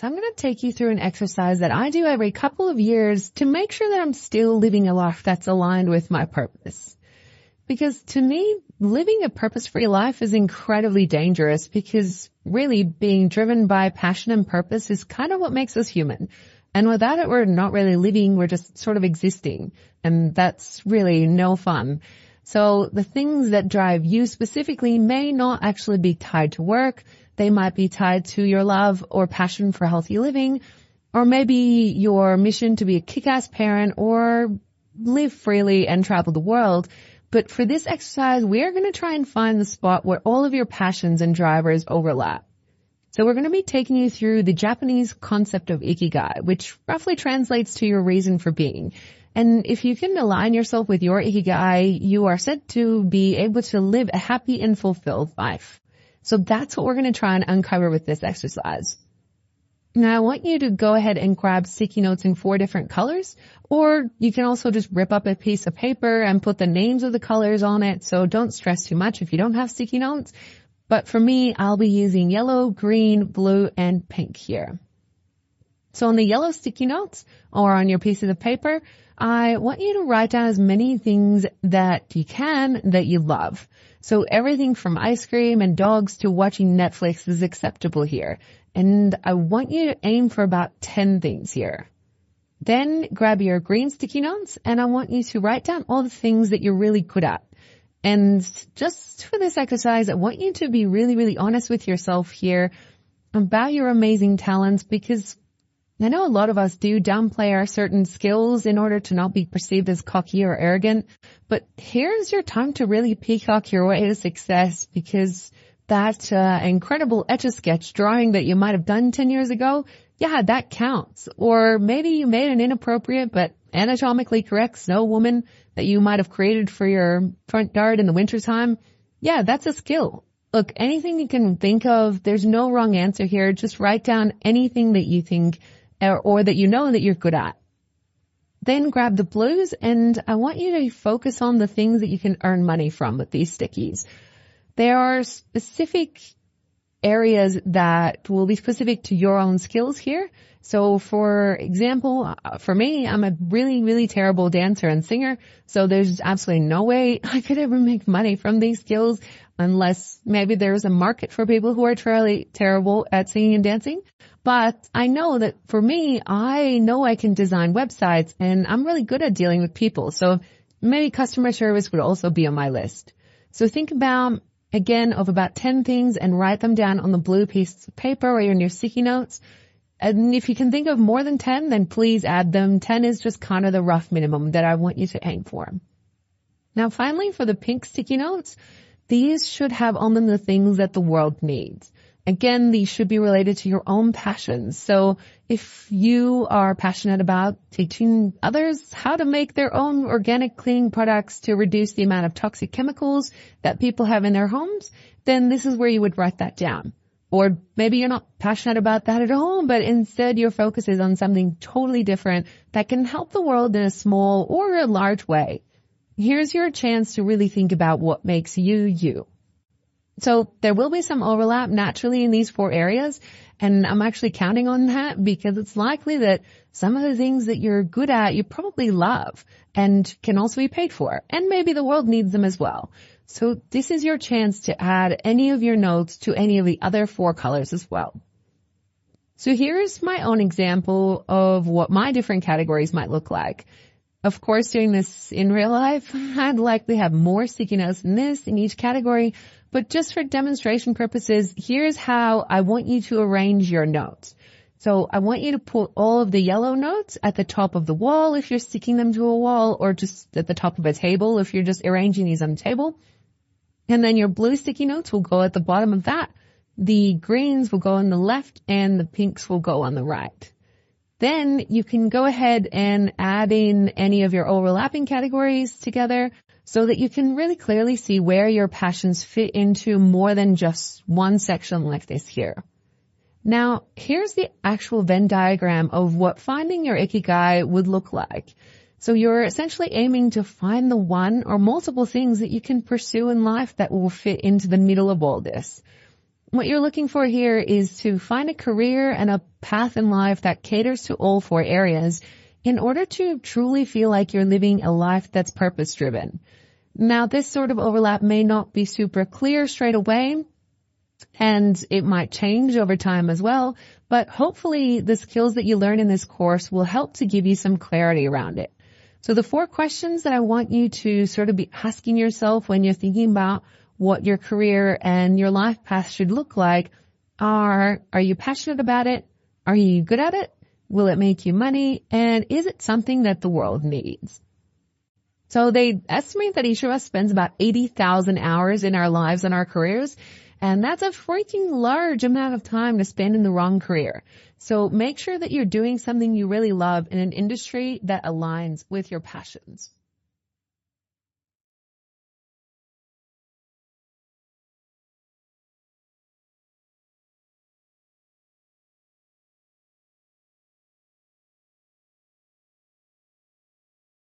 So I'm going to take you through an exercise that I do every couple of years to make sure that I'm still living a life that's aligned with my purpose. Because to me, living a purpose-free life is incredibly dangerous because really being driven by passion and purpose is kind of what makes us human. And without it, we're not really living, we're just sort of existing. And that's really no fun. So the things that drive you specifically may not actually be tied to work. They might be tied to your love or passion for healthy living, or maybe your mission to be a kick-ass parent or live freely and travel the world. But for this exercise, we are going to try and find the spot where all of your passions and drivers overlap. So we're going to be taking you through the Japanese concept of Ikigai, which roughly translates to your reason for being. And if you can align yourself with your Ikigai, you are said to be able to live a happy and fulfilled life. So that's what we're going to try and uncover with this exercise. Now, I want you to go ahead and grab sticky notes in 4 different colors, or you can also just rip up a piece of paper and put the names of the colors on it. So don't stress too much if you don't have sticky notes. But for me, I'll be using yellow, green, blue, and pink here. So on the yellow sticky notes or on your pieces of paper, I want you to write down as many things that you can that you love. So everything from ice cream and dogs to watching Netflix is acceptable here. And I want you to aim for about 10 things here. Then grab your green sticky notes and I want you to write down all the things that you're really good at. And just for this exercise, I want you to be really, really honest with yourself here about your amazing talents, because I know a lot of us do downplay our certain skills in order to not be perceived as cocky or arrogant. But here's your time to really peacock your way to success, because that incredible Etch-a-Sketch drawing that you might have done 10 years ago, yeah, that counts. Or maybe you made an inappropriate but anatomically correct snow woman that you might have created for your front yard in the wintertime. Yeah, that's a skill. Look, anything you can think of, there's no wrong answer here. Just write down anything that you think or that you know that you're good at. Then grab the blues, and I want you to focus on the things that you can earn money from with these stickies. There are specific areas that will be specific to your own skills here. So for example, for me, I'm a really, really terrible dancer and singer. So there's absolutely no way I could ever make money from these skills unless maybe there's a market for people who are truly terrible at singing and dancing. But I know that for me, I know I can design websites and I'm really good at dealing with people. So maybe customer service would also be on my list. So think about, again, of about 10 things and write them down on the blue piece of paper or in your sticky notes. And if you can think of more than 10, then please add them. 10 is just kind of the rough minimum that I want you to aim for. Now, finally, for the pink sticky notes, these should have on them the things that the world needs. Again, these should be related to your own passions. So if you are passionate about teaching others how to make their own organic cleaning products to reduce the amount of toxic chemicals that people have in their homes, then this is where you would write that down. Or maybe you're not passionate about that at all, but instead your focus is on something totally different that can help the world in a small or a large way. Here's your chance to really think about what makes you, you. So there will be some overlap naturally in these 4 areas, and I'm actually counting on that because it's likely that some of the things that you're good at you probably love and can also be paid for, and maybe the world needs them as well. So this is your chance to add any of your notes to any of the other 4 colors as well. So here's my own example of what my different categories might look like. Of course, doing this in real life, I'd likely have more sticky notes than this in each category, but just for demonstration purposes, here's how I want you to arrange your notes. So I want you to put all of the yellow notes at the top of the wall if you're sticking them to a wall, or just at the top of a table if you're just arranging these on the table. And then your blue sticky notes will go at the bottom of that. The greens will go on the left and the pinks will go on the right. Then you can go ahead and add in any of your overlapping categories together so that you can really clearly see where your passions fit into more than just one section like this here. Now, here's the actual Venn diagram of what finding your Ikigai would look like. So you're essentially aiming to find the one or multiple things that you can pursue in life that will fit into the middle of all this. What you're looking for here is to find a career and a path in life that caters to all four areas in order to truly feel like you're living a life that's purpose-driven. Now, this sort of overlap may not be super clear straight away, and it might change over time as well, but hopefully the skills that you learn in this course will help to give you some clarity around it. So the 4 questions that I want you to sort of be asking yourself when you're thinking about what your career and your life path should look like are you passionate about it? Are you good at it? Will it make you money? And is it something that the world needs? So they estimate that each of us spends about 80,000 hours in our lives and our careers. And that's a freaking large amount of time to spend in the wrong career. So make sure that you're doing something you really love in an industry that aligns with your passions.